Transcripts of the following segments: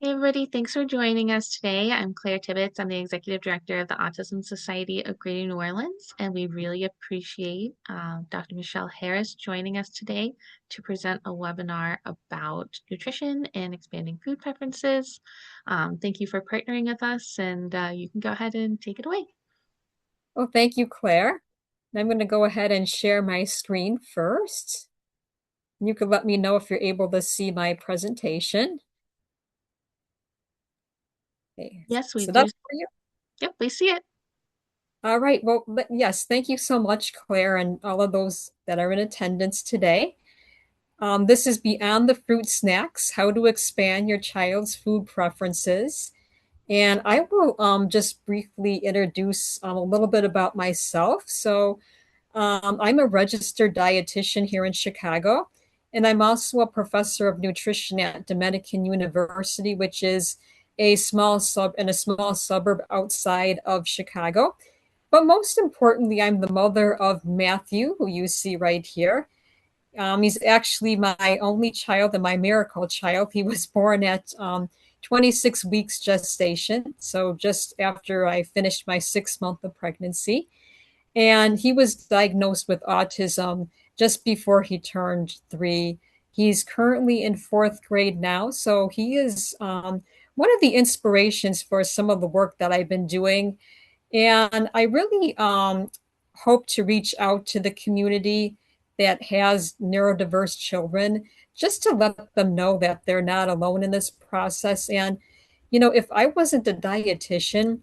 Hey everybody, thanks for joining us today. I'm Claire Tibbetts. I'm the Executive Director of the Autism Society of Greater New Orleans, and we really appreciate Dr. Michel Harris joining us today to present a webinar about nutrition and expanding food preferences. Thank you for partnering with us, and you can go ahead and take it away. Well, thank you, Claire. I'm going to go ahead and share my screen first. You could let me know if you're able to see my presentation. Okay, Yes, we so do. that's for you. Yep, we see it. All right. Well, yes, thank you so much, Claire, and all of those that are in attendance today. This is Beyond the Fruit Snacks, How to Expand Your Child's Food Preferences. And I will just briefly introduce a little bit about myself. I'm a registered dietitian here in Chicago, and I'm also a professor of nutrition at Dominican University, which is a small suburb outside of Chicago. But most importantly, I'm the mother of Matthew, who you see right here. He's actually my only child and my miracle child. He was born at 26 weeks gestation, so just after I finished my 6 month of pregnancy. And he was diagnosed with autism just before he turned 3. He's currently in 4th grade now. So he is one of the inspirations for some of the work that I've been doing. And I really hope to reach out to the community that has neurodiverse children just to let them know that they're not alone in this process. And, if I wasn't a dietitian,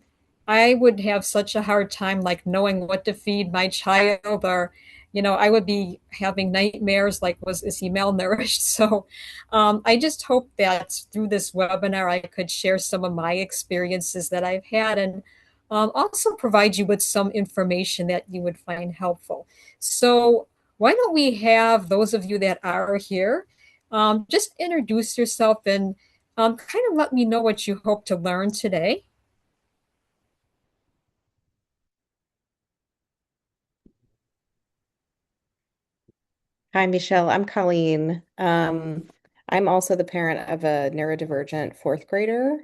I would have such a hard time like knowing what to feed my child, or I would be having nightmares like, is he malnourished? So I just hope that through this webinar I could share some of my experiences that I've had, and also provide you with some information that you would find helpful. So why don't we have those of you that are here just introduce yourself and kind of let me know what you hope to learn today. Hi, Michelle. I'm Colleen. I'm also the parent of a neurodivergent fourth grader,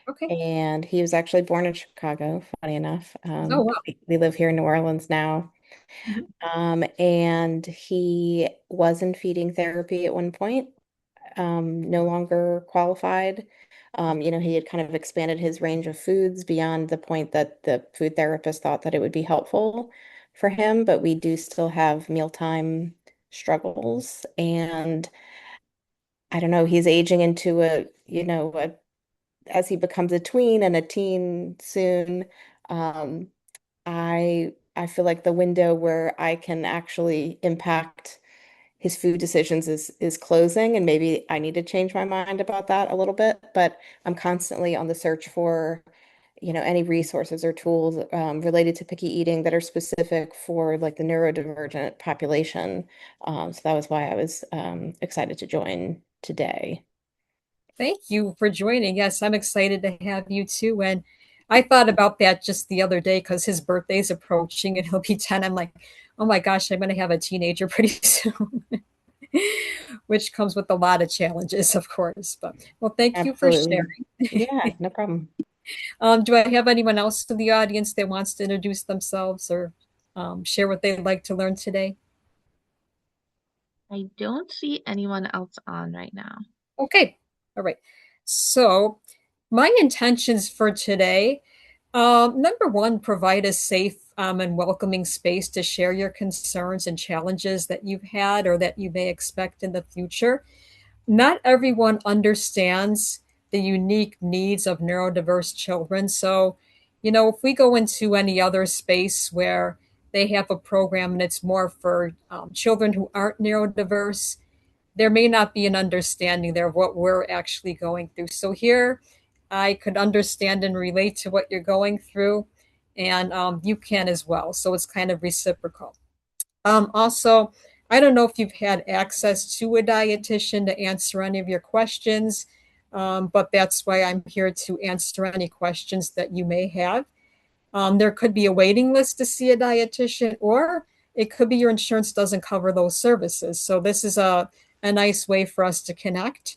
Okay. and he was actually born in Chicago, funny enough. Oh, But wow. we live here in New Orleans now. Mhm. And he was in feeding therapy at one point, no longer qualified. He had kind of expanded his range of foods beyond the point that the food therapist thought that it would be helpful for him, but we do still have mealtime struggles. And I don't know, he's aging into as he becomes a tween and a teen soon. Um, I feel like the window where I can actually impact his food decisions is closing, and maybe I need to change my mind about that a little bit. But I'm constantly on the search for, any resources or tools related to picky eating that are specific for like the neurodivergent population. So that was why I was excited to join today. Thank you for joining. Yes, I'm excited to have you too. And I thought about that just the other day because his birthday's approaching and he'll be 10. I'm like, oh my gosh, I'm going to have a teenager pretty soon, which comes with a lot of challenges, of course. But well, thank you for Absolutely. sharing. Yeah, no problem. Do I have anyone else in the audience that wants to introduce themselves or share what they'd like to learn today? I don't see anyone else on right now. Okay. All right. So, my intentions for today, number one, provide a safe and welcoming space to share your concerns and challenges that you've had or that you may expect in the future. Not everyone understands the unique needs of neurodiverse children. So, if we go into any other space where they have a program and it's more for children who aren't neurodiverse, there may not be an understanding there of what we're actually going through. So here, I could understand and relate to what you're going through, and you can as well. So it's kind of reciprocal. Also, I don't know if you've had access to a dietitian to answer any of your questions, but that's why I'm here to answer any questions that you may have. There could be a waiting list to see a dietitian, or it could be your insurance doesn't cover those services. So this is a nice way for us to connect.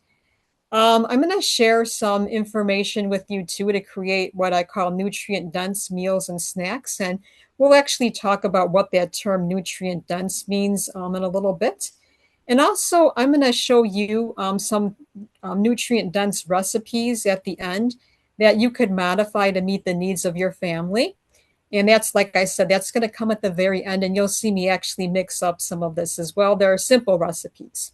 I'm going to share some information with you too to create what I call nutrient dense meals and snacks. And we'll actually talk about what that term nutrient dense means in a little bit. And also, I'm going to show you some nutrient dense recipes at the end that you could modify to meet the needs of your family. And that's, like I said, that's going to come at the very end. And you'll see me actually mix up some of this as well. There are simple recipes.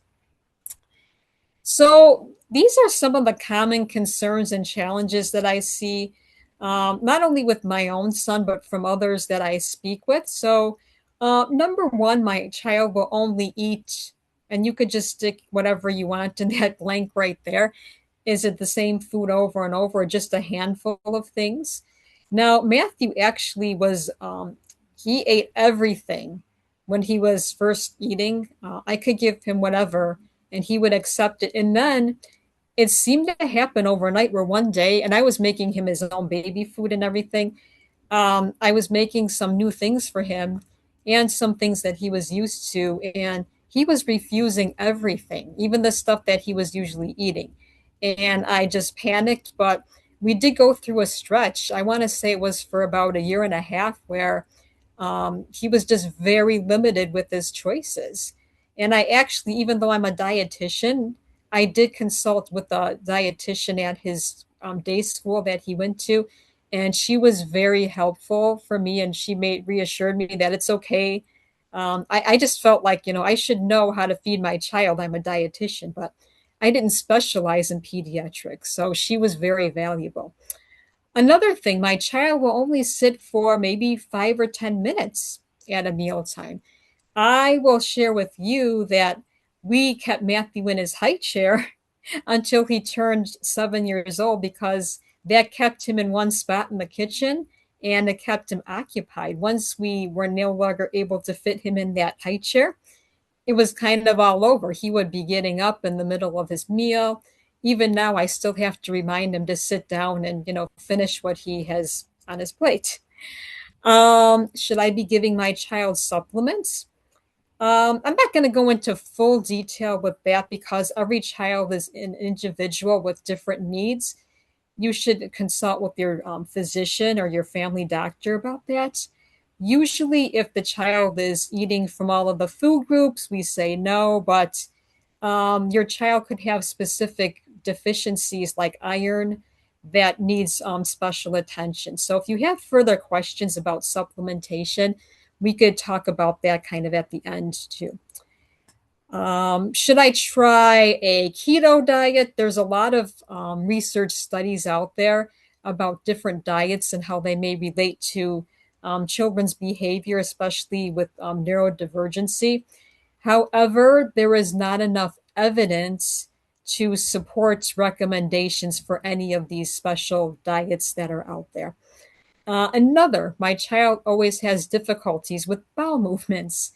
So these are some of the common concerns and challenges that I see, not only with my own son, but from others that I speak with. So, number one, my child will only eat, and you could just stick whatever you want in that blank right there. Is it the same food over and over, or just a handful of things? Now, Matthew actually he ate everything when he was first eating. I could give him whatever and he would accept it. And then it seemed to happen overnight where one day, and I was making him his own baby food and everything. I was making some new things for him and some things that he was used to. And he was refusing everything, even the stuff that he was usually eating. And I just panicked. But we did go through a stretch. I want to say it was for about a year and a half where he was just very limited with his choices. And I actually, even though I'm a dietitian, I did consult with a dietitian at his day school that he went to, and she was very helpful for me. And she made reassured me that it's okay. I just felt like I should know how to feed my child. I'm a dietitian, but I didn't specialize in pediatrics, so she was very valuable. Another thing, my child will only sit for maybe 5 or 10 minutes at a mealtime. I will share with you that we kept Matthew in his high chair until he turned 7 years old because that kept him in one spot in the kitchen and it kept him occupied. Once we were no longer able to fit him in that high chair, it was kind of all over. He would be getting up in the middle of his meal. Even now, I still have to remind him to sit down and, finish what he has on his plate. Should I be giving my child supplements? I'm not going to go into full detail with that because every child is an individual with different needs. You should consult with your physician or your family doctor about that. Usually, if the child is eating from all of the food groups, we say no, but your child could have specific deficiencies like iron that needs special attention. So, if you have further questions about supplementation, we could talk about that kind of at the end too. Should I try a keto diet? There's a lot of research studies out there about different diets and how they may relate to children's behavior, especially with neurodivergency. However, there is not enough evidence to support recommendations for any of these special diets that are out there. My child always has difficulties with bowel movements.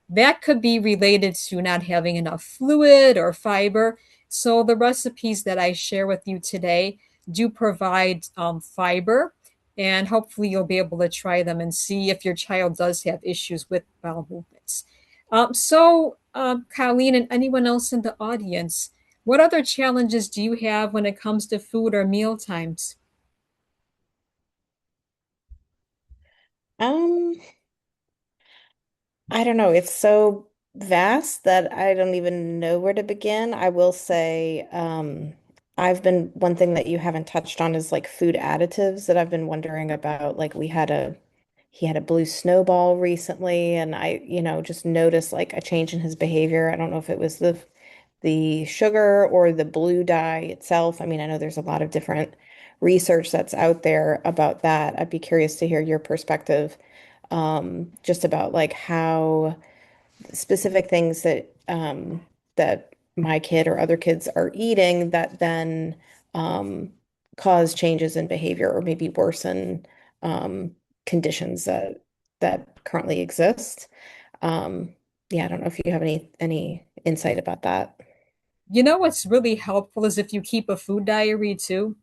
That could be related to not having enough fluid or fiber. So, the recipes that I share with you today do provide fiber, and hopefully, you'll be able to try them and see if your child does have issues with bowel movements. Colleen, and anyone else in the audience, what other challenges do you have when it comes to food or meal times? Um, I don't know. It's so vast that I don't even know where to begin. I will say, I've been one thing that you haven't touched on is like food additives that I've been wondering about. Like he had a blue snowball recently, and just noticed like a change in his behavior. I don't know if it was the sugar or the blue dye itself. I mean, I know there's a lot of different research that's out there about that. I'd be curious to hear your perspective, just about like how specific things that my kid or other kids are eating that then um, cause changes in behavior or maybe worsen um, conditions that currently exist. Um, yeah, I don't know if you have any insight about that. You know what's really helpful is if you keep a food diary too,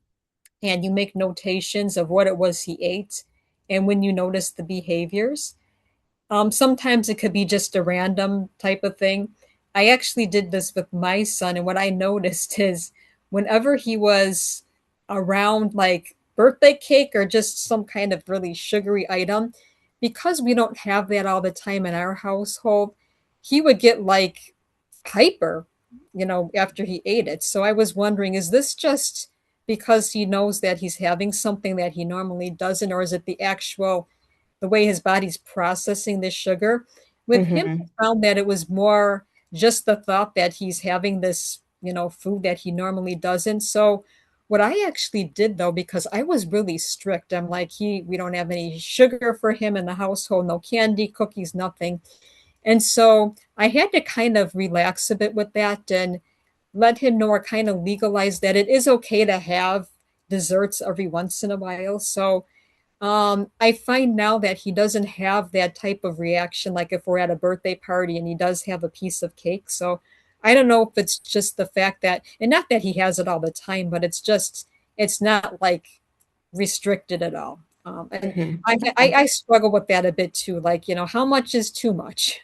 and you make notations of what it was he ate and when you notice the behaviors. Sometimes it could be just a random type of thing. I actually did this with my son, and what I noticed is whenever he was around like birthday cake or just some kind of really sugary item, because we don't have that all the time in our household, he would get like hyper, after he ate it. So I was wondering, is this just because he knows that he's having something that he normally doesn't, or is it the way his body's processing this sugar? With him, Hmm. I found that it was more just the thought that he's having this, food that he normally doesn't. So what I actually did though, because I was really strict, I'm like, we don't have any sugar for him in the household, no candy, cookies, nothing. And so I had to kind of relax a bit with that and let him know or kind of legalize that it is okay to have desserts every once in a while. So I find now that he doesn't have that type of reaction, like if we're at a birthday party and he does have a piece of cake. So I don't know if it's just the fact that, and not that he has it all the time, but it's not like restricted at all. And Hmm. I struggle with that a bit too. Like, how much is too much?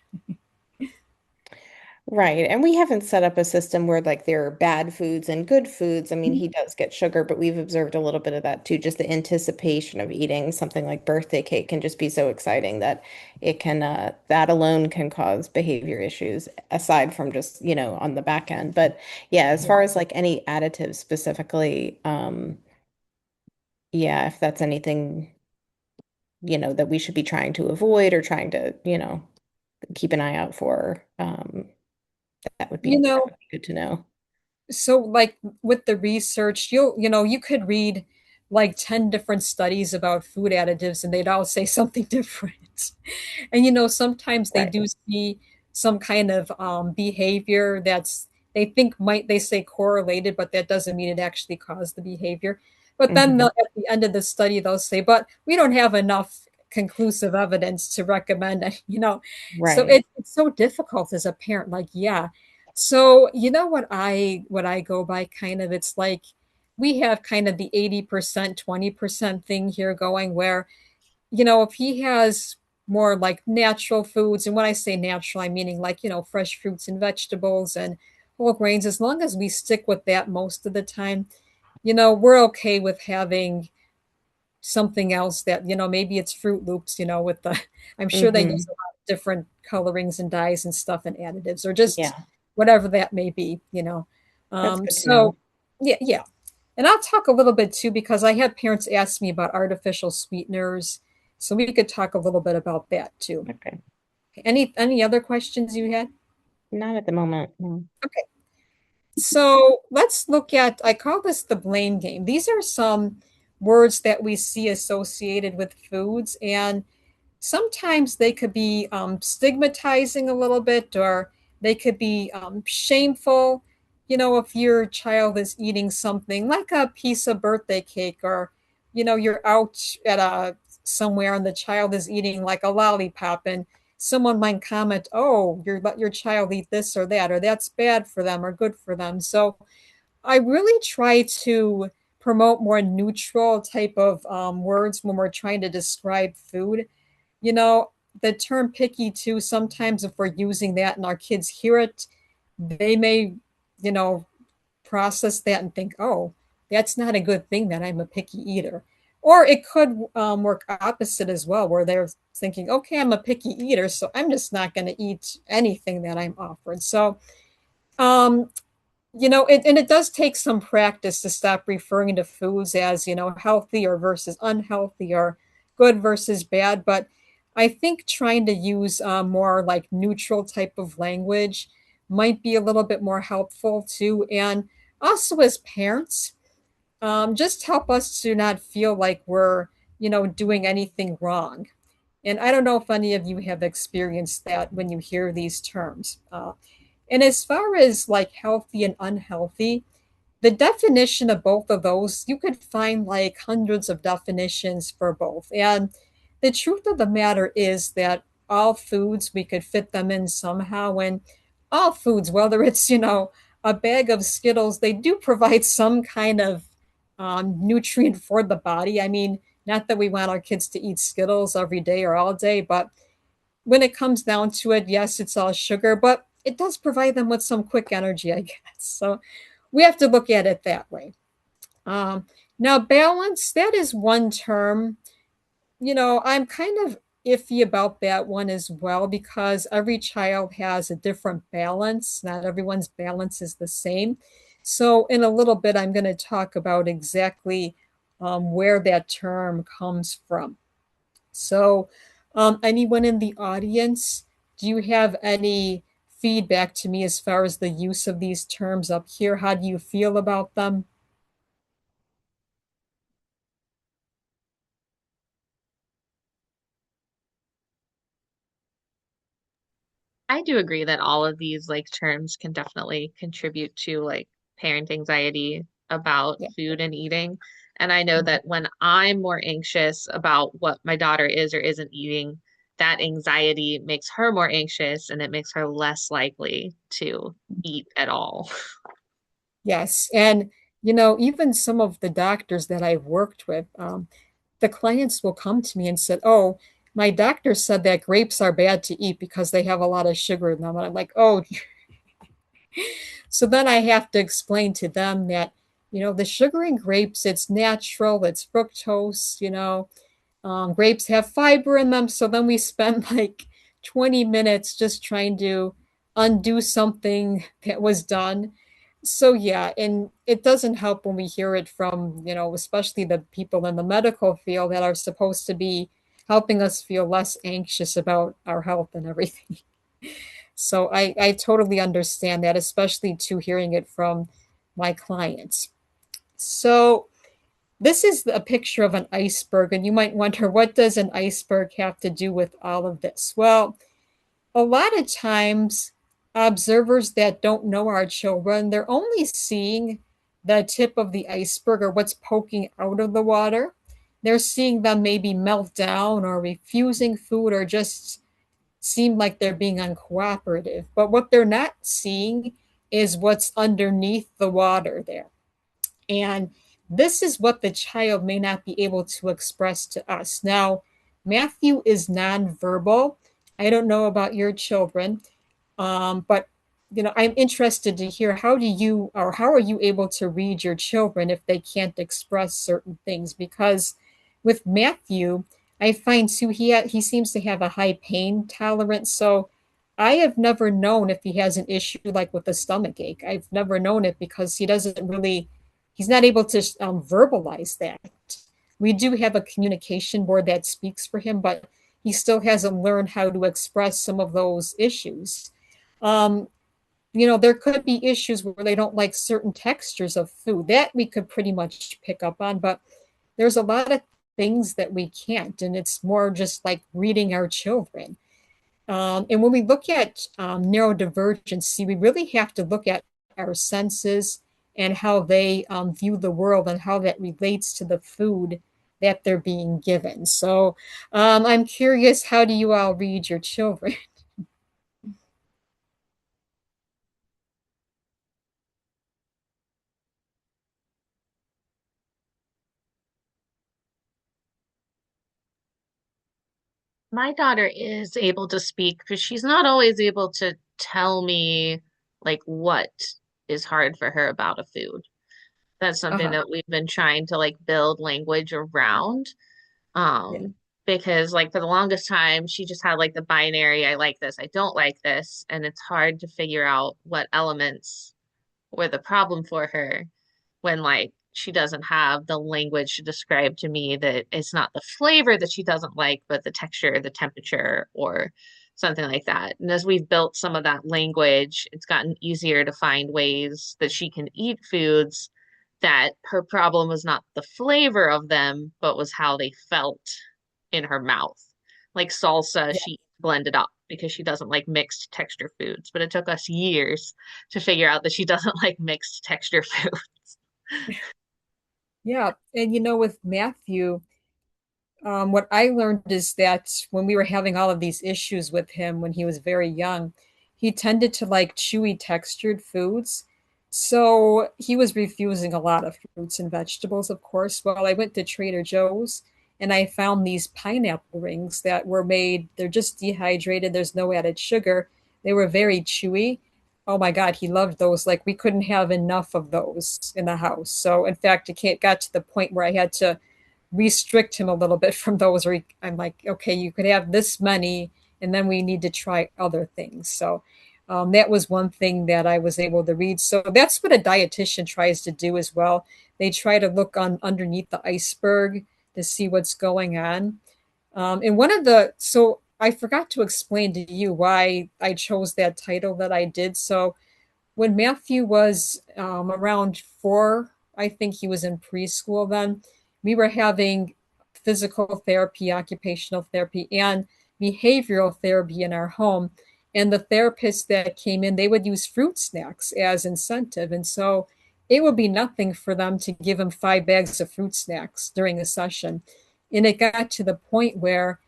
Right. And we haven't set up a system where like there are bad foods and good foods. I mean, he does get sugar, but we've observed a little bit of that too. Just the anticipation of eating something like birthday cake can just be so exciting that it can, that alone can cause behavior issues aside from just, on the back end. But yeah, as far as like any additives specifically, yeah, if that's anything, that we should be trying to avoid or trying to, keep an eye out for, that would You be, that know, would be good to know. so like with the research, you could read like 10 different studies about food additives and they'd all say something different. And sometimes they Right. do see some kind of behavior that's they think might they say correlated, but that doesn't mean it actually caused the behavior. But then Hmm. at the end of the study, they'll say, but we don't have enough conclusive evidence to recommend it, So Right. it's so difficult as a parent. Like, yeah. So what I go by kind of, it's like we have kind of the 80%, 20% thing here going where if he has more like natural foods, and when I say natural, I'm meaning like, fresh fruits and vegetables and whole grains, as long as we stick with that most of the time, we're okay with having something else that, maybe it's Fruit Loops, with the, I'm sure they use Hmm. a lot of different colorings and dyes and stuff and additives, or just Yeah, whatever that may be. that's good to So know. yeah, yeah. And I'll talk a little bit too, because I had parents ask me about artificial sweeteners. So we could talk a little bit about that too. Okay. Any other questions you had? Not at the moment. No. Okay. So let's look at, I call this the blame game. These are some words that we see associated with foods, and sometimes they could be stigmatizing a little bit, or they could be shameful. If your child is eating something like a piece of birthday cake, or you're out at a somewhere and the child is eating like a lollipop, and someone might comment, "Oh, you let your child eat this or that, or that's bad for them or good for them." So I really try to promote more neutral type of words when we're trying to describe food. you know, the term picky too, sometimes if we're using that and our kids hear it, they may, you know, process that and think, oh, that's not a good thing that I'm a picky eater. Or it could work opposite as well, where they're thinking, okay, I'm a picky eater, so I'm just not going to eat anything that I'm offered. So, um, and it does take some practice to stop referring to foods as, healthy or versus unhealthy or good versus bad. But I think trying to use more like neutral type of language might be a little bit more helpful too. And also as parents, just help us to not feel like we're, doing anything wrong. And I don't know if any of you have experienced that when you hear these terms. And as far as like healthy and unhealthy, the definition of both of those, you could find like hundreds of definitions for both. And the truth of the matter is that all foods, we could fit them in somehow. And all foods, whether it's, a bag of Skittles, they do provide some kind of nutrient for the body. I mean, not that we want our kids to eat Skittles every day or all day, but when it comes down to it, yes, it's all sugar, but it does provide them with some quick energy, I guess. So, we have to look at it that way. Um, Now, balance, that is one term. I'm kind of iffy about that one as well because every child has a different balance. Not everyone's balance is the same. So, in a little bit, I'm going to talk about exactly where that term comes from. So, anyone in the audience, do you have any feedback to me as far as the use of these terms up here? How do you feel about them? I do agree that all of these like terms can definitely contribute to like parent anxiety about Yeah. food and eating. And I know Mhm. that when I'm more anxious about what my daughter is or isn't eating, that anxiety makes her more anxious and it makes her less likely to eat at all. Yes. And, even some of the doctors that I've worked with, the clients will come to me and said, "Oh, my doctor said that grapes are bad to eat because they have a lot of sugar in them." And I'm like, "Oh." So then I have to explain to them that, the sugar in grapes, it's natural, it's fructose, grapes have fiber in them. So then we spend like 20 minutes just trying to undo something that was done. So yeah, and it doesn't help when we hear it from, especially the people in the medical field that are supposed to be helping us feel less anxious about our health and everything. So I totally understand that, especially to hearing it from my clients. So this is a picture of an iceberg, and you might wonder, what does an iceberg have to do with all of this? Well, a lot of times, observers that don't know our children, they're only seeing the tip of the iceberg or what's poking out of the water. They're seeing them maybe melt down or refusing food or just seem like they're being uncooperative. But what they're not seeing is what's underneath the water there. And this is what the child may not be able to express to us. Now, Matthew is nonverbal. I don't know about your children, but I'm interested to hear, how are you able to read your children if they can't express certain things? Because with Matthew, I find too he seems to have a high pain tolerance. So I have never known if he has an issue like with a stomach ache. I've never known it because he's not able to verbalize that. We do have a communication board that speaks for him, but he still hasn't learned how to express some of those issues. Um, there could be issues where they don't like certain textures of food that we could pretty much pick up on, but there's a lot of things that we can't, and it's more just like reading our children. And when we look at neurodivergency, we really have to look at our senses and how they view the world and how that relates to the food that they're being given. So I'm curious, how do you all read your children? My daughter is able to speak, but she's not always able to tell me like what is hard for her about a food. That's something Uh-huh. that we've been trying to like build language around. Yeah. Because like for the longest time, she just had like the binary, I like this, I don't like this, and it's hard to figure out what elements were the problem for her when like she doesn't have the language to describe to me that it's not the flavor that she doesn't like, but the texture, the temperature, or something like that. And as we've built some of that language, it's gotten easier to find ways that she can eat foods that her problem was not the flavor of them, but was how they felt in her mouth. Like salsa, Yeah. she blended up because she doesn't like mixed texture foods. But it took us years to figure out that she doesn't like mixed texture foods. Yeah. And with Matthew, what I learned is that when we were having all of these issues with him when he was very young, he tended to like chewy textured foods. So he was refusing a lot of fruits and vegetables, of course. Well, I went to Trader Joe's and I found these pineapple rings that were made, they're just dehydrated, there's no added sugar. They were very chewy. Oh my God, he loved those. Like we couldn't have enough of those in the house. So in fact, it got to the point where I had to restrict him a little bit from those. I'm like, okay, you could have this many, and then we need to try other things. So that was one thing that I was able to read. So that's what a dietitian tries to do as well. They try to look on underneath the iceberg to see what's going on. And one of the so I forgot to explain to you why I chose that title that I did. So when Matthew was around 4, I think he was in preschool then, we were having physical therapy, occupational therapy, and behavioral therapy in our home. And the therapists that came in, they would use fruit snacks as incentive. And so it would be nothing for them to give him 5 bags of fruit snacks during a session. And it got to the point where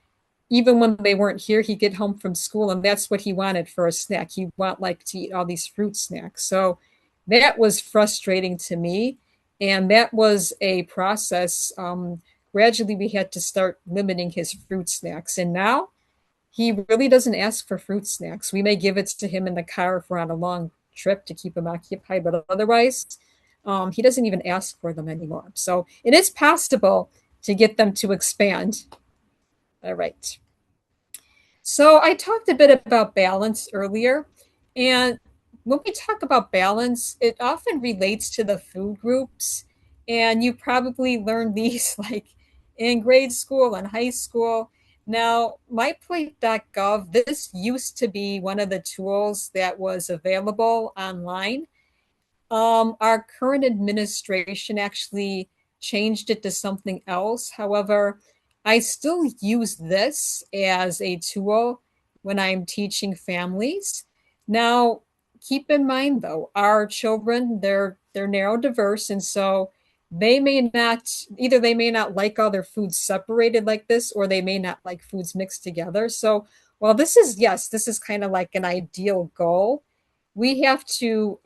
even when they weren't here, he'd get home from school and that's what he wanted for a snack. He'd want like to eat all these fruit snacks. So that was frustrating to me. And that was a process. Gradually, we had to start limiting his fruit snacks. And now he really doesn't ask for fruit snacks. We may give it to him in the car if we're on a long trip to keep him occupied, but otherwise, he doesn't even ask for them anymore. So it is possible to get them to expand. All right. So I talked a bit about balance earlier. And when we talk about balance, it often relates to the food groups. And you probably learned these like in grade school and high school. Now, myplate.gov, this used to be one of the tools that was available online. Our current administration actually changed it to something else. However, I still use this as a tool when I'm teaching families. Now, keep in mind though, our children, they're neurodiverse, and so they may not like all their foods separated like this, or they may not like foods mixed together. So while this is kind of like an ideal goal, we have to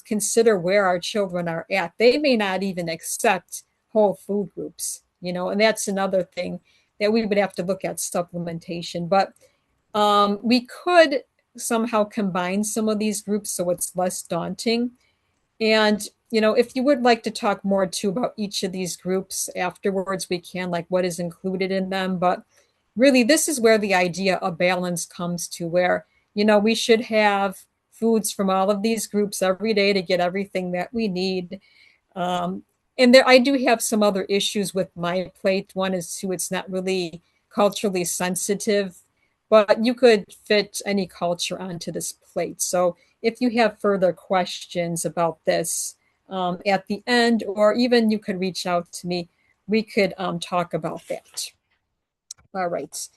consider where our children are at. They may not even accept whole food groups, and that's another thing that we would have to look at supplementation. But we could somehow combine some of these groups so it's less daunting. And, if you would like to talk more too about each of these groups afterwards, we can, like what is included in them. But really, this is where the idea of balance comes to where, we should have foods from all of these groups every day to get everything that we need. Um, and there, I do have some other issues with my plate. One is too, it's not really culturally sensitive, but you could fit any culture onto this plate. So if you have further questions about this at the end, or even you could reach out to me, we could talk about that. All right.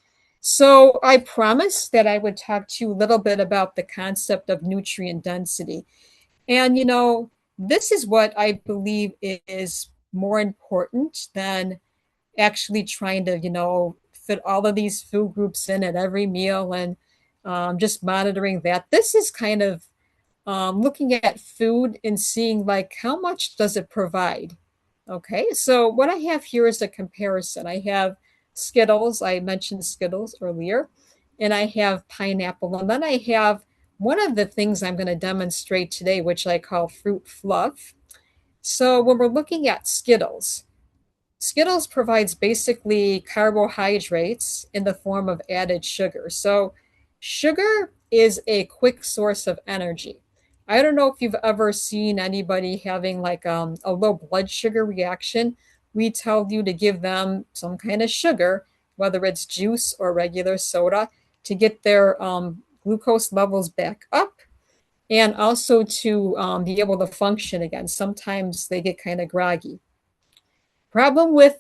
So I promised that I would talk to you a little bit about the concept of nutrient density. And, this is what I believe is more important than actually trying to, fit all of these food groups in at every meal and just monitoring that. This is kind of looking at food and seeing like how much does it provide. Okay, so what I have here is a comparison. I have Skittles. I mentioned Skittles earlier, and I have pineapple. And then I have one of the things I'm going to demonstrate today, which I call fruit fluff. So when we're looking at Skittles provides basically carbohydrates in the form of added sugar. So sugar is a quick source of energy. I don't know if you've ever seen anybody having like a low blood sugar reaction. We tell you to give them some kind of sugar, whether it's juice or regular soda, to get their glucose levels back up and also to be able to function again. Sometimes they get kind of groggy. Problem with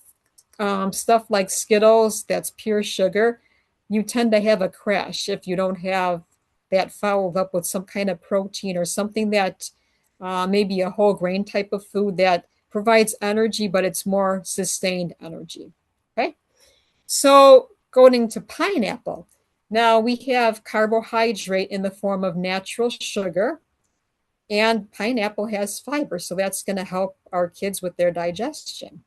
stuff like Skittles, that's pure sugar, you tend to have a crash if you don't have that followed up with some kind of protein or something that maybe a whole grain type of food that provides energy, but it's more sustained energy. Okay. So going into pineapple. Now we have carbohydrate in the form of natural sugar, and pineapple has fiber. So that's going to help our kids with their digestion.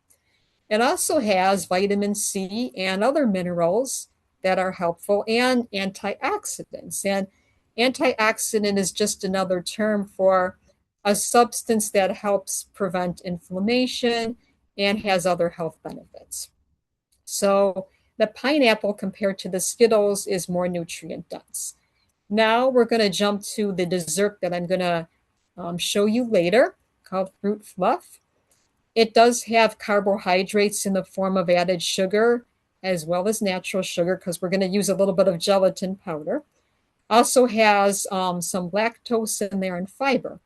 It also has vitamin C and other minerals that are helpful and antioxidants. And Antioxidant is just another term for a substance that helps prevent inflammation and has other health benefits. So the pineapple compared to the Skittles is more nutrient dense. Now we're going to jump to the dessert that I'm going to show you later called fruit fluff. It does have carbohydrates in the form of added sugar as well as natural sugar because we're going to use a little bit of gelatin powder. Also has some lactose in there and fiber,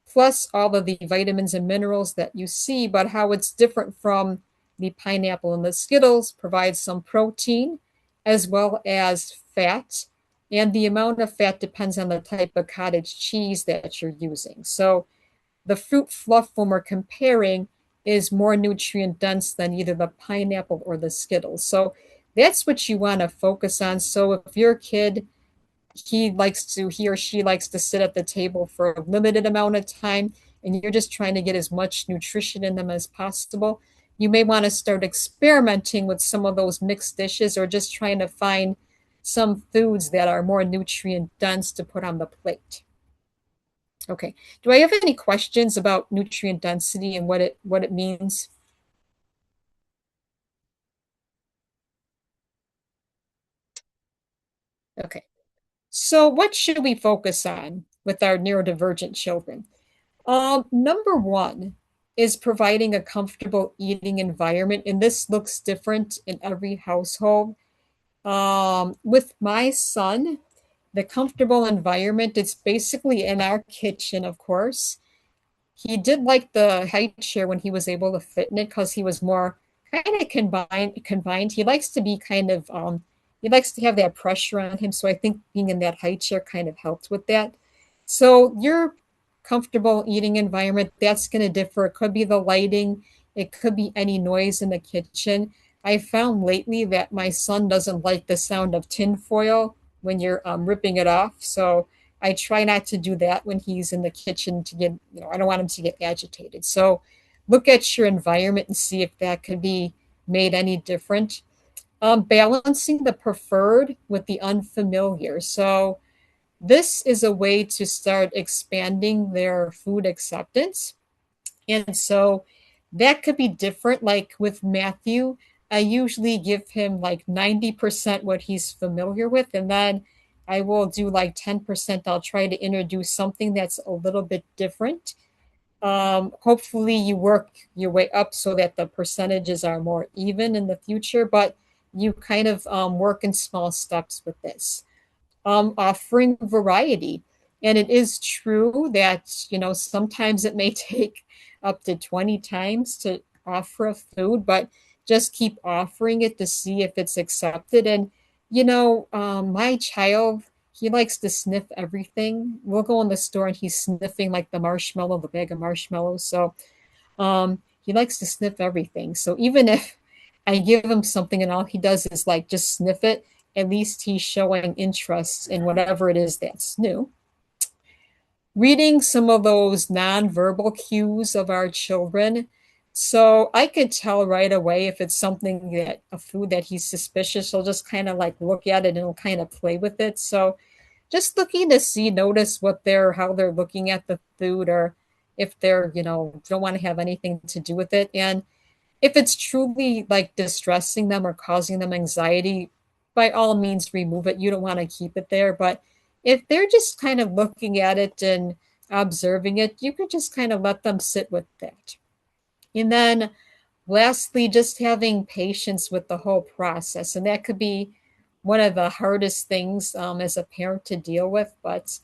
plus all of the vitamins and minerals that you see, but how it's different from the pineapple and the Skittles provides some protein as well as fat. And the amount of fat depends on the type of cottage cheese that you're using. So the fruit fluff, when we're comparing, is more nutrient dense than either the pineapple or the Skittles. So that's what you want to focus on. So if your kid, he or she likes to sit at the table for a limited amount of time, and you're just trying to get as much nutrition in them as possible, you may want to start experimenting with some of those mixed dishes or just trying to find some foods that are more nutrient dense to put on the plate. Okay. Do I have any questions about nutrient density and what it means? Okay. So what should we focus on with our neurodivergent children? Number one is providing a comfortable eating environment, and this looks different in every household. With my son, the comfortable environment, it's basically in our kitchen, of course. He did like the high chair when he was able to fit in it because he was more kind of confined. He likes to be kind of he likes to have that pressure on him. So I think being in that high chair kind of helped with that. So your comfortable eating environment, that's going to differ. It could be the lighting, it could be any noise in the kitchen. I found lately that my son doesn't like the sound of tinfoil when you're ripping it off. So I try not to do that when he's in the kitchen to get, I don't want him to get agitated. So look at your environment and see if that could be made any different. Balancing the preferred with the unfamiliar. So this is a way to start expanding their food acceptance. And so that could be different. Like with Matthew, I usually give him like 90% what he's familiar with. And then I will do like 10%. I'll try to introduce something that's a little bit different. Hopefully, you work your way up so that the percentages are more even in the future, but you kind of work in small steps with this. Offering variety. And it is true that, sometimes it may take up to 20 times to offer a food, but just keep offering it to see if it's accepted. And, my child, he likes to sniff everything. We'll go in the store and he's sniffing like the bag of marshmallows. So he likes to sniff everything. So even if I give him something and all he does is like just sniff it, at least he's showing interest in whatever it is that's new. Reading some of those nonverbal cues of our children. So I could tell right away if it's something that a food that he's suspicious. He'll just kind of like look at it and he'll kind of play with it. So just looking to notice how they're looking at the food, or if they're, don't want to have anything to do with it. And if it's truly like distressing them or causing them anxiety, by all means remove it. You don't want to keep it there. But if they're just kind of looking at it and observing it, you could just kind of let them sit with that. And then lastly, just having patience with the whole process. And that could be one of the hardest things as a parent to deal with. But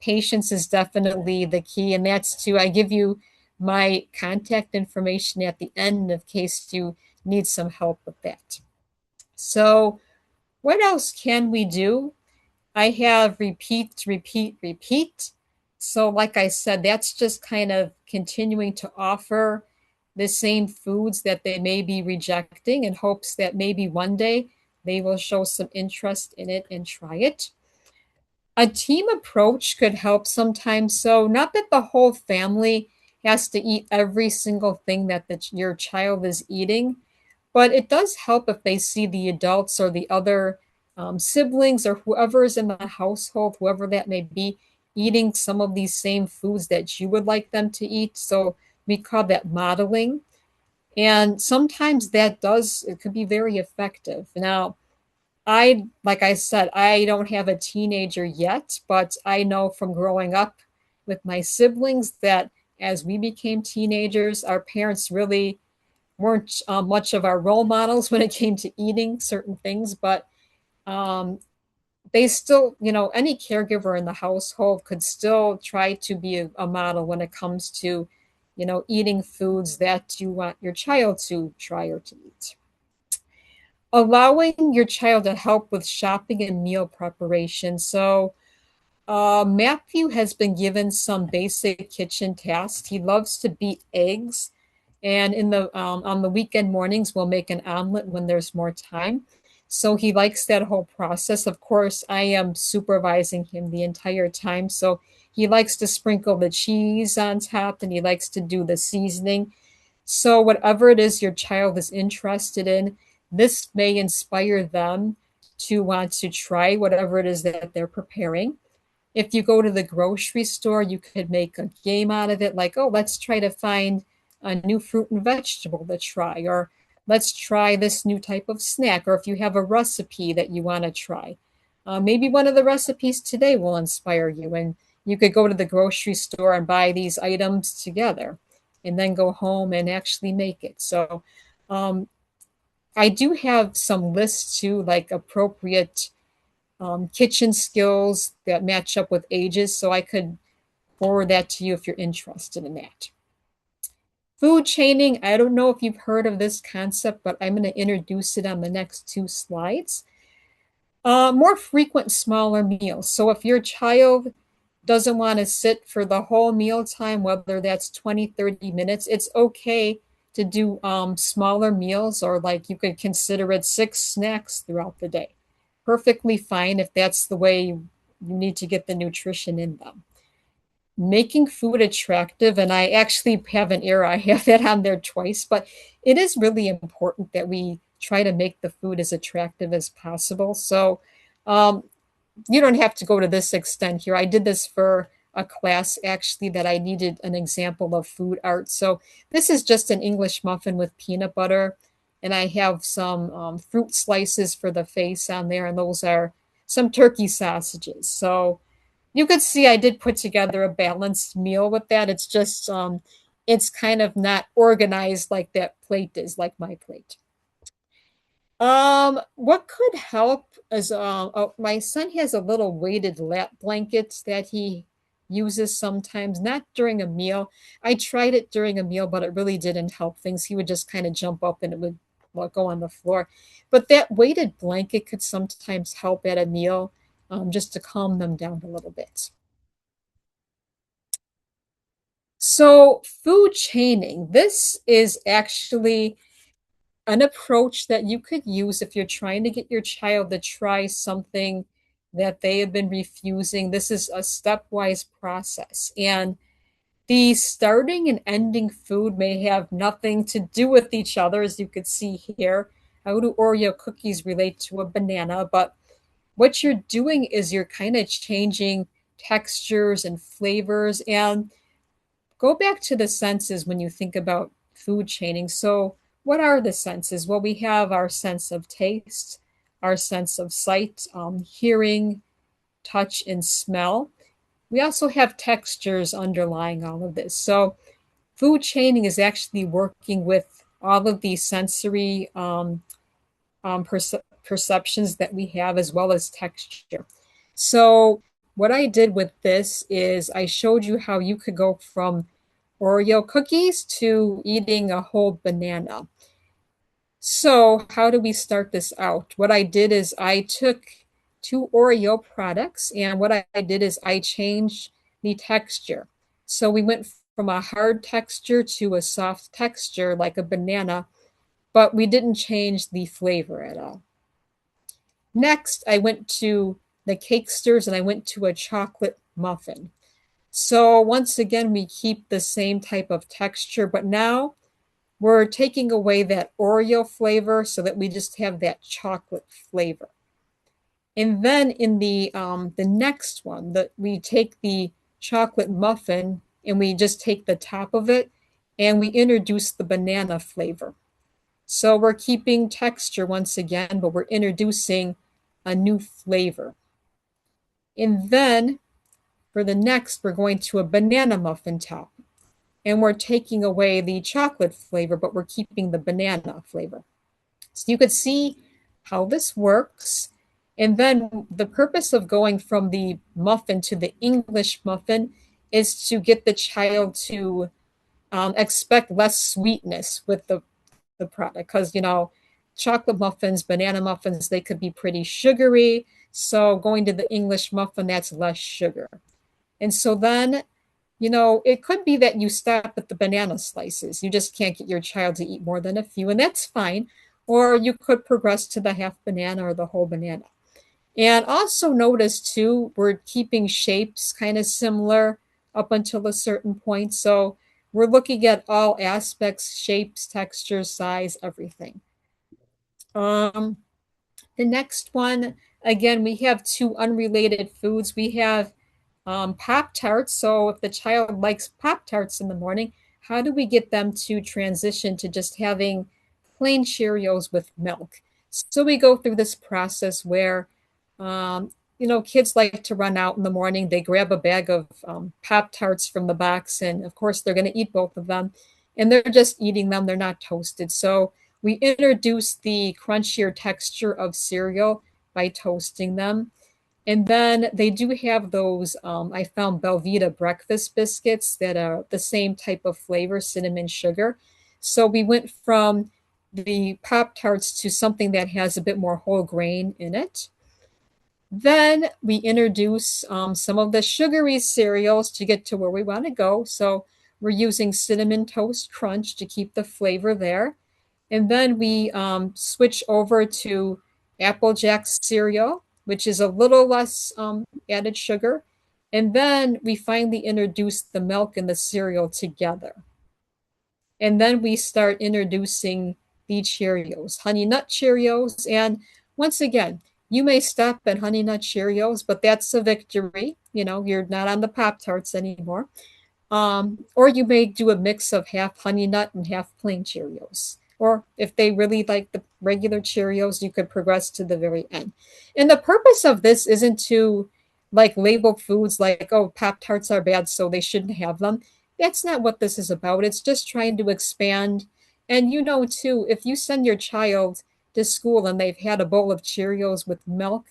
patience is definitely the key. And I give you my contact information at the end in case you need some help with that. So what else can we do? I have repeat, repeat, repeat. So like I said, that's just kind of continuing to offer the same foods that they may be rejecting in hopes that maybe one day they will show some interest in it and try it. A team approach could help sometimes. So not that the whole family has to eat every single thing that your child is eating, but it does help if they see the adults or the other siblings or whoever is in the household, whoever that may be, eating some of these same foods that you would like them to eat. So we call that modeling. And sometimes it could be very effective. Now, like I said, I don't have a teenager yet, but I know from growing up with my siblings that as we became teenagers, our parents really weren't much of our role models when it came to eating certain things, but um, they still, any caregiver in the household could still try to be a model when it comes to, eating foods that you want your child to try or to eat. Allowing your child to help with shopping and meal preparation. So, Matthew has been given some basic kitchen tasks. He loves to beat eggs, and in the on the weekend mornings, we'll make an omelet when there's more time. So he likes that whole process. Of course, I am supervising him the entire time. So he likes to sprinkle the cheese on top, and he likes to do the seasoning. So, whatever it is your child is interested in, this may inspire them to want to try whatever it is that they're preparing. If you go to the grocery store, you could make a game out of it, like, oh, let's try to find a new fruit and vegetable to try, or let's try this new type of snack, or if you have a recipe that you want to try. Maybe one of the recipes today will inspire you, and you could go to the grocery store and buy these items together and then go home and actually make it. So, um, I do have some lists too, like appropriate kitchen skills that match up with ages. So I could forward that to you if you're interested in that. Food chaining, I don't know if you've heard of this concept, but I'm going to introduce it on the next two slides. More frequent, smaller meals. So if your child doesn't want to sit for the whole meal time, whether that's 20, 30 minutes, it's okay to do smaller meals, or like you could consider it 6 snacks throughout the day. Perfectly fine if that's the way you need to get the nutrition in them. Making food attractive, and I actually have an error, I have that on there twice, but it is really important that we try to make the food as attractive as possible. So um, you don't have to go to this extent here. I did this for a class actually that I needed an example of food art. So this is just an English muffin with peanut butter. And I have some fruit slices for the face on there. And those are some turkey sausages. So you could see I did put together a balanced meal with that. It's just, it's kind of not organized like that plate is, like my plate. What could help is oh, my son has a little weighted lap blanket that he uses sometimes, not during a meal. I tried it during a meal, but it really didn't help things. He would just kind of jump up and it would, well, go on the floor. But that weighted blanket could sometimes help at a meal, just to calm them down a little bit. So, food chaining. This is actually an approach that you could use if you're trying to get your child to try something that they have been refusing. This is a stepwise process. And the starting and ending food may have nothing to do with each other, as you could see here. How do Oreo cookies relate to a banana? But what you're doing is you're kind of changing textures and flavors. And go back to the senses when you think about food chaining. So, what are the senses? Well, we have our sense of taste, our sense of sight, hearing, touch, and smell. We also have textures underlying all of this. So, food chaining is actually working with all of these sensory perceptions that we have, as well as texture. So, what I did with this is I showed you how you could go from Oreo cookies to eating a whole banana. So, how do we start this out? What I did is I took two Oreo products, and what I did is I changed the texture. So, we went from a hard texture to a soft texture like a banana, but we didn't change the flavor at all. Next, I went to the Cakesters and I went to a chocolate muffin. So once again, we keep the same type of texture, but now we're taking away that Oreo flavor so that we just have that chocolate flavor. And then in the next one, that we take the chocolate muffin and we just take the top of it and we introduce the banana flavor. So we're keeping texture once again, but we're introducing a new flavor. And then for the next, we're going to a banana muffin top. And we're taking away the chocolate flavor, but we're keeping the banana flavor. So you could see how this works. And then the purpose of going from the muffin to the English muffin is to get the child to expect less sweetness with the product. Because, chocolate muffins, banana muffins, they could be pretty sugary. So going to the English muffin, that's less sugar. And so then it could be that you stop at the banana slices. You just can't get your child to eat more than a few, and that's fine. Or you could progress to the half banana or the whole banana. And also notice too, we're keeping shapes kind of similar up until a certain point. So we're looking at all aspects, shapes, textures, size, everything. Um, the next one, again, we have two unrelated foods. We have Pop Tarts. So if the child likes Pop Tarts in the morning, how do we get them to transition to just having plain Cheerios with milk? So we go through this process where, kids like to run out in the morning. They grab a bag of Pop Tarts from the box, and of course, they're going to eat both of them. And they're just eating them, they're not toasted. So we introduce the crunchier texture of cereal by toasting them. And then they do have those, I found Belvita breakfast biscuits that are the same type of flavor, cinnamon sugar. So we went from the Pop Tarts to something that has a bit more whole grain in it. Then we introduce some of the sugary cereals to get to where we want to go. So we're using Cinnamon Toast Crunch to keep the flavor there. And then we switch over to Apple Jack cereal, which is a little less added sugar. And then we finally introduce the milk and the cereal together. And then we start introducing the Cheerios, Honey Nut Cheerios. And once again, you may stop at Honey Nut Cheerios, but that's a victory. You're not on the Pop Tarts anymore. Or you may do a mix of half Honey Nut and half plain Cheerios. Or if they really like the regular Cheerios, you could progress to the very end. And the purpose of this isn't to label foods like, oh, Pop Tarts are bad, so they shouldn't have them. That's not what this is about. It's just trying to expand. And too, if you send your child to school and they've had a bowl of Cheerios with milk,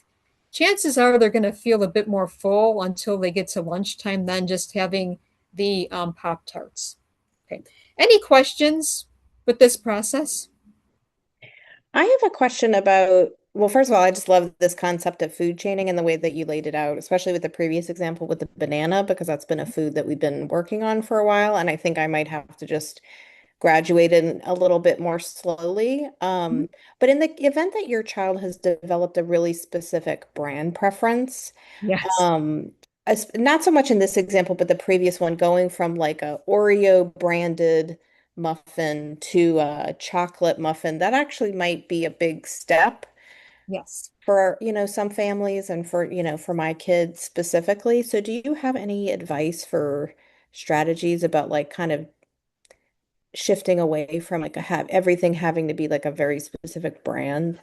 chances are they're going to feel a bit more full until they get to lunchtime than just having the Pop Tarts. Okay. Any questions with this process? I have a question about, well, first of all, I just love this concept of food chaining and the way that you laid it out, especially with the previous example with the banana, because that's been a food that we've been working on for a while. And I think I might have to just graduate in a little bit more slowly. But in the event that your child has developed a really specific brand preference, Yes. um, not so much in this example, but the previous one, going from like a Oreo branded muffin to a chocolate muffin, that actually might be a big step Yes. for, some families and for, for my kids specifically. So do you have any advice for strategies about like kind of shifting away from like everything having to be like a very specific brand?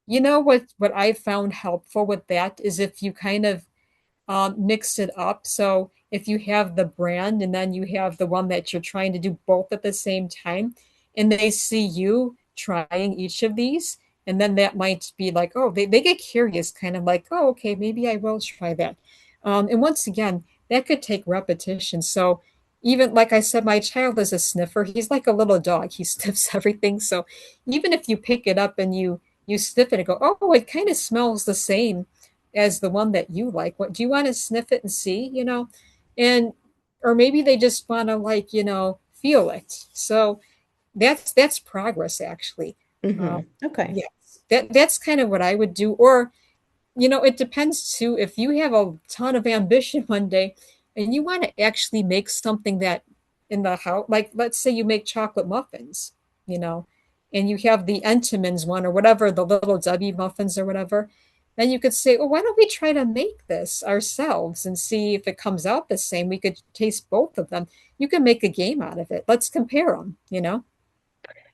What I found helpful with that is if you kind of mix it up. So if you have the brand and then you have the one that you're trying to do both at the same time, and they see you trying each of these, and then that might be like, oh, they get curious, kind of like, oh, okay, maybe I will try that. And once again, that could take repetition. So even like I said, my child is a sniffer. He's like a little dog. He sniffs everything. So even if you pick it up and you sniff it and go, oh, it kind of smells the same as the one that you like. What do you want to sniff it and see, And or maybe they just want to feel it. So that's progress actually. Okay. Yes. That's kind of what I would do. Or, it depends too. If you have a ton of ambition one day and you want to actually make something that in the house, like let's say you make chocolate muffins, you know, and you have the Entenmann's one or whatever, the little Debbie muffins or whatever, then you could say, well, why don't we try to make this ourselves and see if it comes out the same? We could taste both of them. You can make a game out of it. Let's compare them, you know?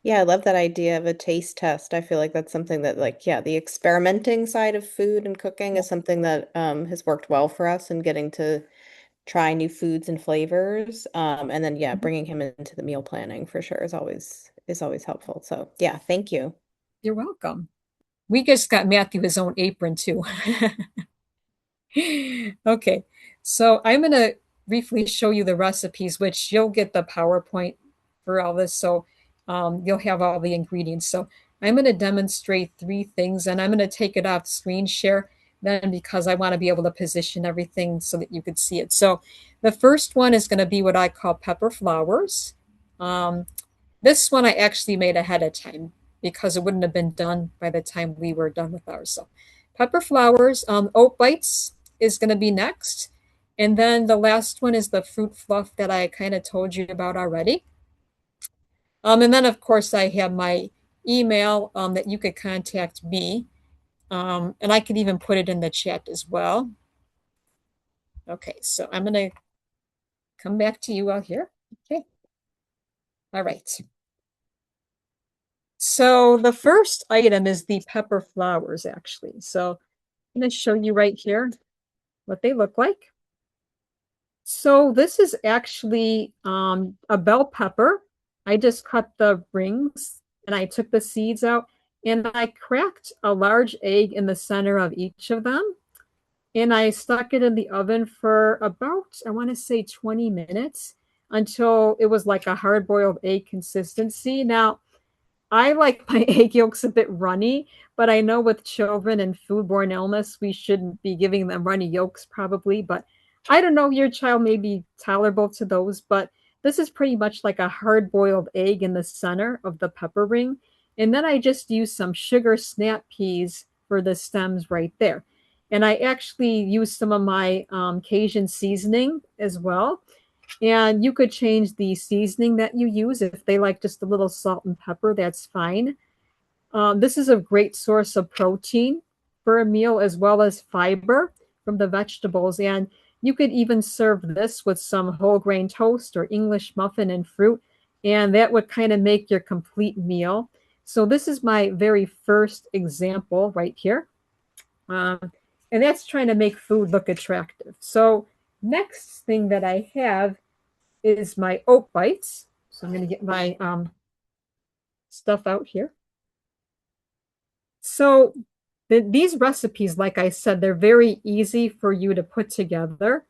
Yeah, I love that idea of a taste test. I feel like that's something that like, yeah, the experimenting side of food and cooking Yeah. is something that has worked well for us in getting to try new foods and flavors. And then yeah, Mhm. bringing him into the meal planning for sure is always helpful. So yeah, thank you. You're welcome. We just got Matthew his own apron too. Okay, so I'm going to briefly show you the recipes, which you'll get the PowerPoint for all this. So you'll have all the ingredients. So I'm going to demonstrate three things and I'm going to take it off screen share then because I want to be able to position everything so that you could see it. So the first one is going to be what I call pepper flowers. Um, this one I actually made ahead of time because it wouldn't have been done by the time we were done with ours. So pepper flowers, oat bites is going to be next. And then the last one is the fruit fluff that I kind of told you about already. And then of course I have my email that you could contact me. And I could even put it in the chat as well. Okay, so I'm going to come back to you out here. Okay. All right. So the first item is the pepper flowers, actually. So I'm going to show you right here what they look like. So this is actually a bell pepper. I just cut the rings and I took the seeds out and I cracked a large egg in the center of each of them. And I stuck it in the oven for about, I want to say 20 minutes until it was like a hard boiled egg consistency. Now, I like my egg yolks a bit runny, but I know with children and foodborne illness, we shouldn't be giving them runny yolks probably. But I don't know, your child may be tolerable to those, but this is pretty much like a hard boiled egg in the center of the pepper ring. And then I just use some sugar snap peas for the stems right there. And I actually use some of my Cajun seasoning as well. And you could change the seasoning that you use. If they like just a little salt and pepper, that's fine. This is a great source of protein for a meal as well as fiber from the vegetables. And you could even serve this with some whole grain toast or English muffin and fruit. And that would kind of make your complete meal. So, this is my very first example right here. Um, and that's trying to make food look attractive. So, next thing that I have is my oat bites. So I'm going to get my stuff out here. So these recipes, like I said, they're very easy for you to put together.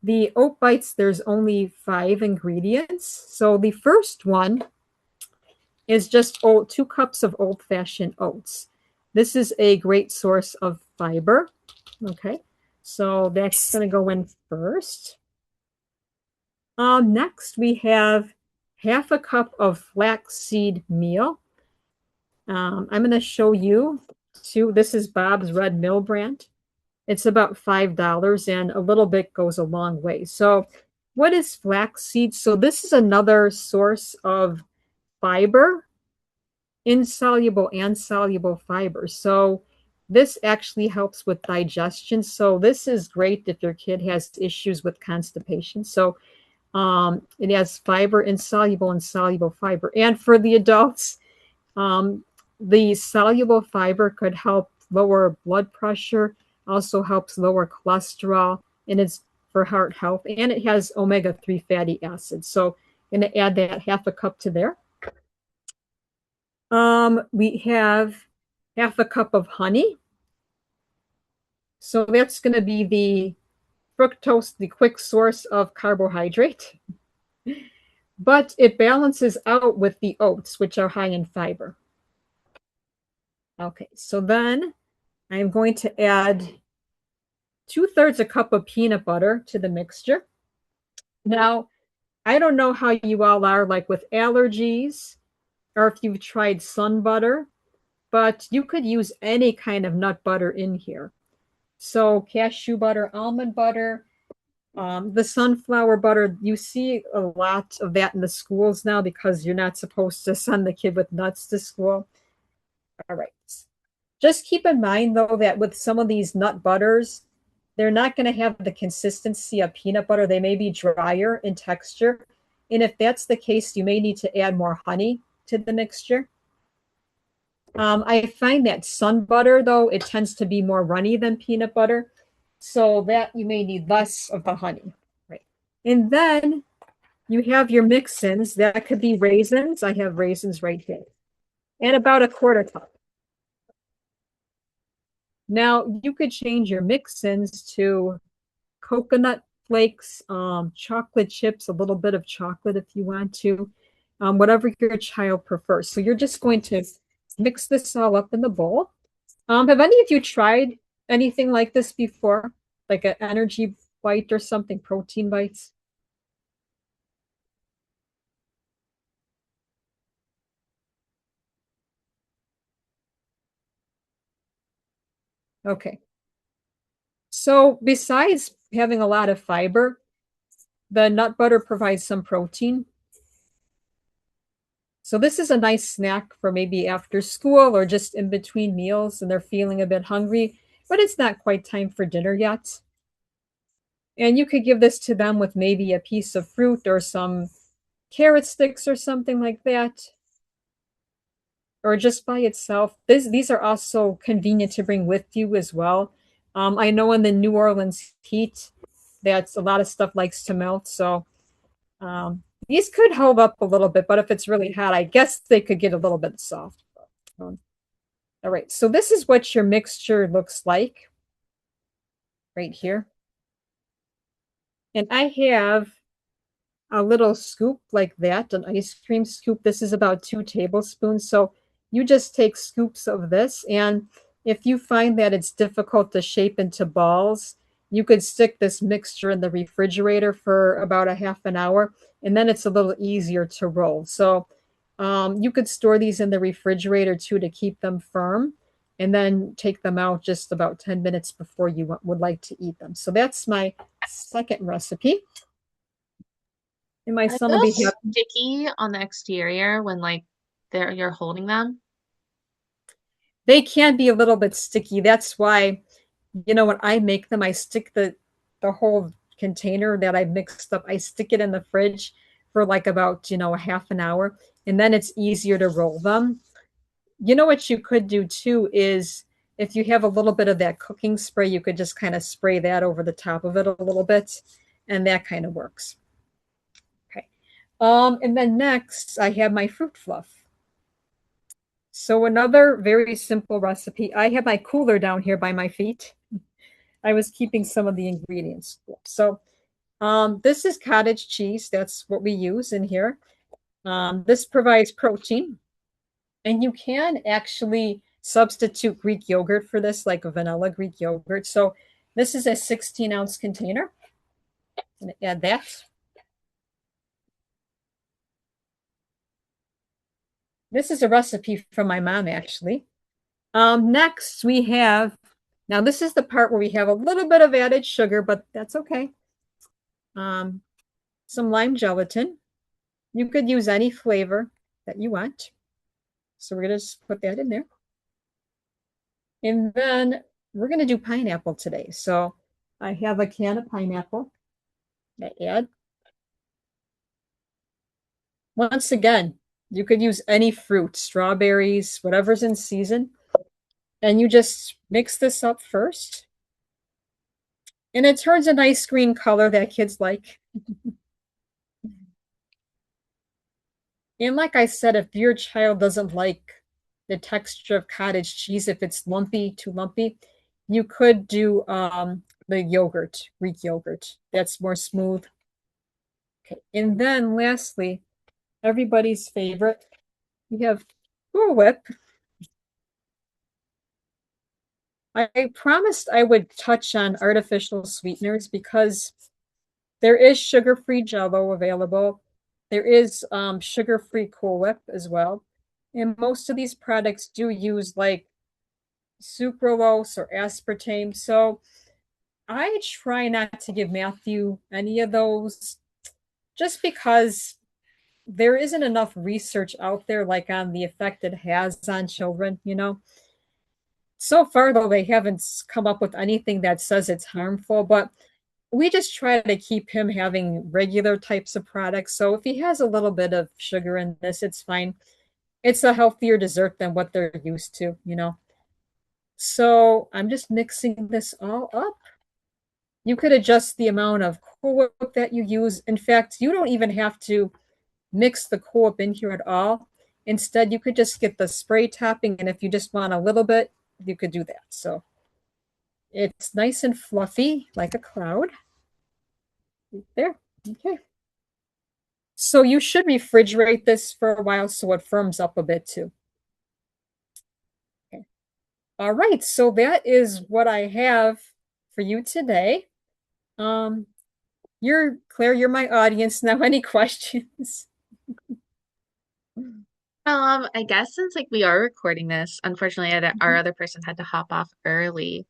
The oat bites, there's only 5 ingredients. So the first one is just 2 cups of old-fashioned oats. This is a great source of fiber. Okay, so that's going to go in first. Next, we have half a cup of flaxseed meal. I'm going to show you too. This is Bob's Red Mill brand. It's about $5 and a little bit goes a long way. So, what is flaxseed? So, this is another source of fiber, insoluble and soluble fiber. So, this actually helps with digestion. So, this is great if your kid has issues with constipation. So, it has fiber, insoluble and soluble fiber. And for the adults, um, the soluble fiber could help lower blood pressure, also helps lower cholesterol, and it's for heart health. And it has omega-3 fatty acids. So I'm going to add that half a cup to there. We have half a cup of honey. So that's going to be the fructose, the quick source of carbohydrate. But it balances out with the oats, which are high in fiber. Okay, so then I'm going to add 2/3 a cup of peanut butter to the mixture. Now, I don't know how you all are like with allergies or if you've tried sun butter, but you could use any kind of nut butter in here. So, cashew butter, almond butter, the sunflower butter, you see a lot of that in the schools now because you're not supposed to send the kid with nuts to school. All right. Just keep in mind, though, that with some of these nut butters, they're not going to have the consistency of peanut butter. They may be drier in texture. And if that's the case, you may need to add more honey to the mixture. I find that sun butter, though, it tends to be more runny than peanut butter. So that you may need less of the honey. Right. And then you have your mix-ins. That could be raisins. I have raisins right here. And about a quarter cup. Now, you could change your mix-ins to coconut flakes, chocolate chips, a little bit of chocolate if you want to, whatever your child prefers. So you're just going to mix this all up in the bowl. Have any of you tried anything like this before? Like an energy bite or something, protein bites? Okay. So besides having a lot of fiber, the nut butter provides some protein. So this is a nice snack for maybe after school or just in between meals and they're feeling a bit hungry, but it's not quite time for dinner yet. And you could give this to them with maybe a piece of fruit or some carrot sticks or something like that, or just by itself. These are also convenient to bring with you as well. I know in the New Orleans heat, that's a lot of stuff likes to melt. So these could hold up a little bit, but if it's really hot, I guess they could get a little bit soft. All right, so this is what your mixture looks like right here. And I have a little scoop like that, an ice cream scoop. This is about 2 tablespoons. So you just take scoops of this. And if you find that it's difficult to shape into balls, you could stick this mixture in the refrigerator for about a half an hour, and then it's a little easier to roll. So you could store these in the refrigerator too to keep them firm, and then take them out just about 10 minutes before you would like to eat them. So that's my second recipe. And my Are son will be those happy. sticky on the exterior when like you're holding them? They can be a little bit sticky. That's why, when I make them, I stick the whole container that I mixed up, I stick it in the fridge for like about, a half an hour, and then it's easier to roll them. You know what you could do too is if you have a little bit of that cooking spray, you could just kind of spray that over the top of it a little bit, and that kind of works. Okay. And then next I have my fruit fluff. So another very simple recipe. I have my cooler down here by my feet. I was keeping some of the ingredients. So this is cottage cheese. That's what we use in here. This provides protein. And you can actually substitute Greek yogurt for this, like a vanilla Greek yogurt. So this is a 16-ounce container. I'm going to add that. This is a recipe from my mom, actually. Next, we have, now this is the part where we have a little bit of added sugar, but that's okay. Some lime gelatin. You could use any flavor that you want. So we're going to just put that in there. And then we're going to do pineapple today. So I have a can of pineapple. I add. Once again, you could use any fruit, strawberries, whatever's in season. And you just mix this up first. And it turns a nice green color that kids like. And like I said, if your child doesn't like the texture of cottage cheese, if it's lumpy, too lumpy, you could do the yogurt, Greek yogurt. That's more smooth. Okay. And then lastly, everybody's favorite, we have Cool Whip. I promised I would touch on artificial sweeteners because there is sugar-free Jell-O available. There is sugar-free Cool Whip as well. And most of these products do use like sucralose or aspartame. So I try not to give Matthew any of those just because there isn't enough research out there like on the effect it has on children. So far, though, they haven't come up with anything that says it's harmful, but we just try to keep him having regular types of products. So if he has a little bit of sugar in this, it's fine. It's a healthier dessert than what they're used to, you know. So I'm just mixing this all up. You could adjust the amount of Cool Whip that you use. In fact, you don't even have to mix the Cool Whip in here at all. Instead, you could just get the spray topping, and if you just want a little bit, you could do that. So it's nice and fluffy, like a cloud. There. Okay. So you should refrigerate this for a while so it firms up a bit too. Okay. All right. So that is what I have for you today. Um, you're Claire, you're my audience now. Any questions? I guess since like we are recording this, unfortunately, our Mhm. other person had to hop off early.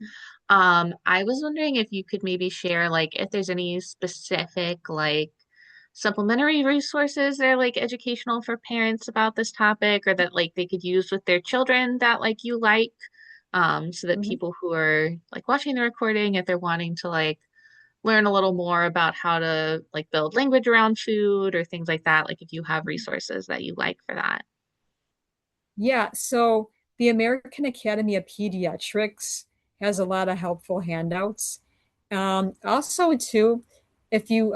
I was wondering if you could maybe share like if there's any specific like supplementary resources that are like educational for parents about this topic or that like they could use with their children that like you like, so that Mhm. people who are like watching the recording, if they're wanting to like learn a little more about how to like build language around food or things like that, like if you have resources that you like for that. Yeah, so the American Academy of Pediatrics has a lot of helpful handouts. Also, too, if you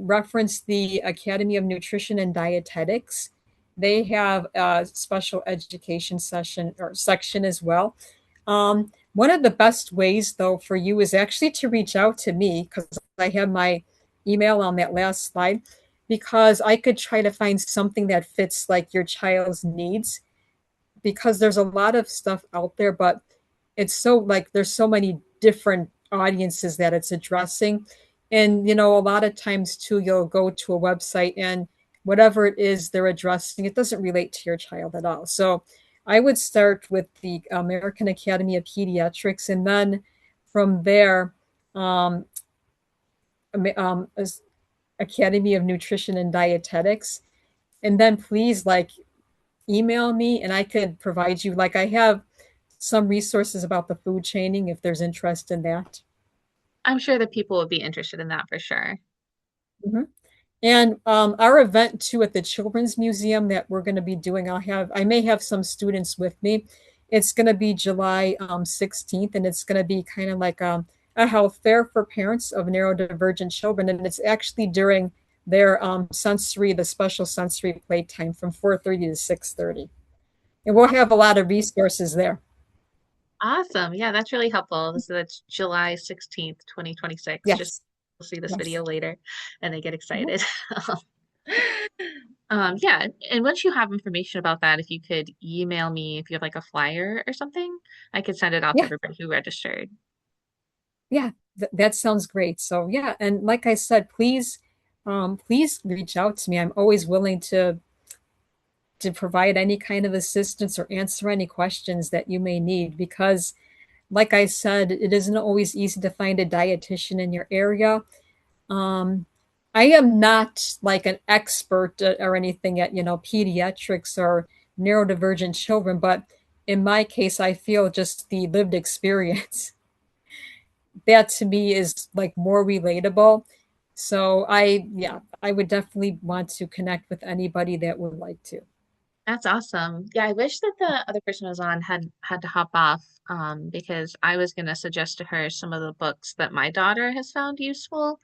reference the Academy of Nutrition and Dietetics, they have a special education session or section as well. One of the best ways, though, for you is actually to reach out to me because I have my email on that last slide, because I could try to find something that fits like your child's needs, because there's a lot of stuff out there, but it's so like there's so many different audiences that it's addressing. And, you know, a lot of times too, you'll go to a website and whatever it is they're addressing, it doesn't relate to your child at all. So I would start with the American Academy of Pediatrics, and then from there, um, Academy of Nutrition and Dietetics. And then please like email me and I could provide you, like I have some resources about the food chaining if there's interest in that. I'm sure that people would be interested in that for sure. Mhm. And our event too at the Children's Museum that we're going to be doing, I may have some students with me. It's going to be July 16th, and it's going to be kind of like a health fair for parents of neurodivergent children. And it's actually during their the special sensory playtime from 4:30 to 6:30. And we'll have a lot of resources there. Awesome. Yeah, that's really helpful. So that's July 16th, 2026. Just Yes. we'll see this Yes. video later and they get Mhm. excited. Yeah, and once you have information about that, if you could email me if you have like a flyer or something, I could send it out to Yeah. everybody who registered. Yeah. That sounds great. So yeah, and like I said, please reach out to me. I'm always willing to provide any kind of assistance or answer any questions that you may need, because like I said, it isn't always easy to find a dietitian in your area. Um, I am not like an expert or anything at, you know, pediatrics or neurodivergent children, but in my case, I feel just the lived experience that to me is like more relatable. So yeah, I would definitely want to connect with anybody that would like to. That's awesome. Yeah, I wish that the other person was on had to hop off, because I was gonna suggest to her some of the books that my daughter has found useful.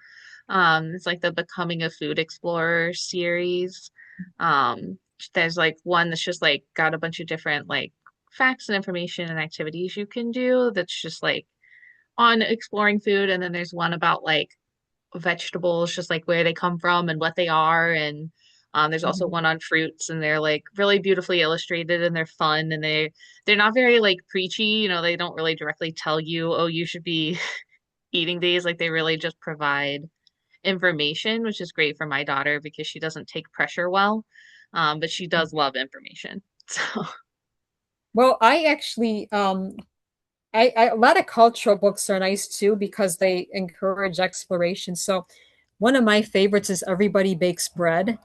It's like the Becoming a Food Explorer series. There's like one that's just like got a bunch of different like facts and information and activities you can do that's just like on exploring food, and then there's one about like vegetables, just like where they come from and what they are. And there's also Mhm. one on fruits, and they're like really beautifully illustrated and they're fun and they're not very like preachy. They don't really directly tell you, oh, you should be eating these. Like they really just provide information, which is great for my daughter because she doesn't take pressure well, but she does love information. So Well, I actually a lot of cultural books are nice too because they encourage exploration. So one of my favorites is Everybody Bakes Bread.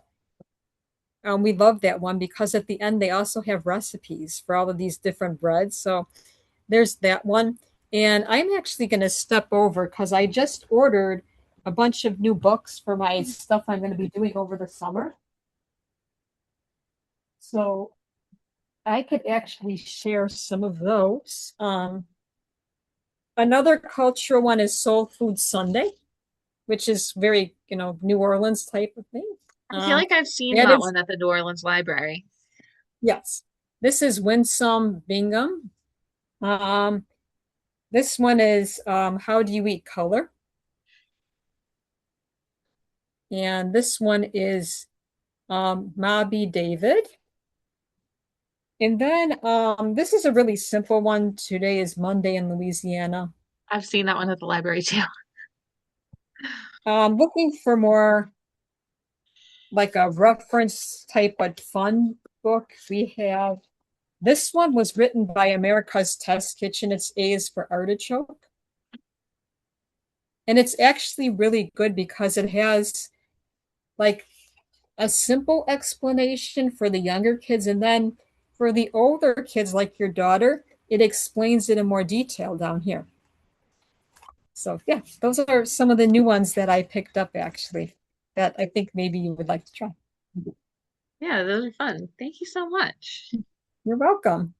We love that one because at the end they also have recipes for all of these different breads. So there's that one. And I'm actually going to step over because I just ordered a bunch of new books for my stuff I'm going to be doing over the summer. So I could actually share some of those. Another cultural one is Soul Food Sunday, which is very, New Orleans type of thing. I feel like I've seen That that is, one at the New Orleans Library. yes, this is Winsome Bingham. Um, this one is How Do You Eat Color? And this one is Mobby David. And then this is a really simple one. Today is Monday in Louisiana. I've seen that one at the library too. Looking for more like a reference type but fun book. We have this one was written by America's Test Kitchen. It's A's for Artichoke. And it's actually really good because it has like a simple explanation for the younger kids. And then for the older kids, like your daughter, it explains it in more detail down here. So yeah, those are some of the new ones that I picked up actually that I think maybe you would like to try. Yeah, those are fun. Thank you so much. You're welcome.